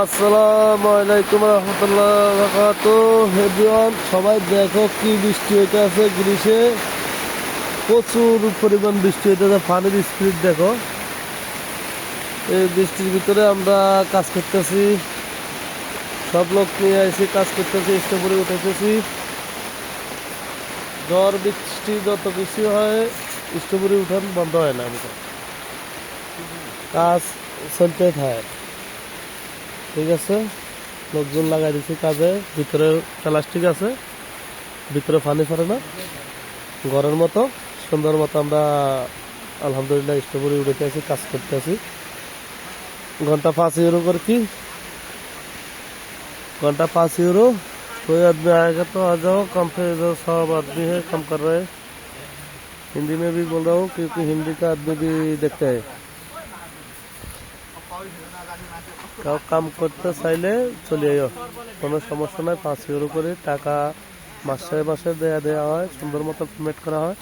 আসসালামু আলাইকুম রহমতুল্লাহ বারাকাতুহু। এভরিওয়ান, সবাই দেখো কি বৃষ্টি হইতে আছে। গ্রীষ্মে প্রচুর পরিমাণ বৃষ্টি হইতে আছে, পানির স্পিড দেখো। এই বৃষ্টির ভিতরে আমরা কাজ করতেছি, সব লোক নিয়ে এসে কাজ করতেছি, স্টেপরে উঠাইতেছি। ঝড় বৃষ্টি যত বেশি হয় স্টেপরে উঠান বন্ধ হয় না, আমাদের কাজ চলতে থাকে। ঠিক আছে, লোকজন লাগাই দিচ্ছি কাজে। ভিতরে প্লাস্টিক আছে, ভিতরে পানি পড়ে না, ঘরের মতো সুন্দর মতো আমরা আলহামদুলিল্লাহ স্টেপরে উঠেতে আছি, কাজ করতে আছি। घंटा 5 यूरो कर की, घंटा 5 यूरो। कोई आदमी आएगा तो आ जाओ, कम से जो सब आदमी है कम कर रहे हैं। हिंदी में भी बोल रहा हूँ क्योंकि हिंदी का आदमी भी देखते हैं। কাম করতে চাইলে চলে যাও, কোনো সমস্যা নাই। 5 ইউরো করে টাকা মাসে মাসে দেওয়া হয়, সুন্দর মতো পেমেন্ট করা হয়।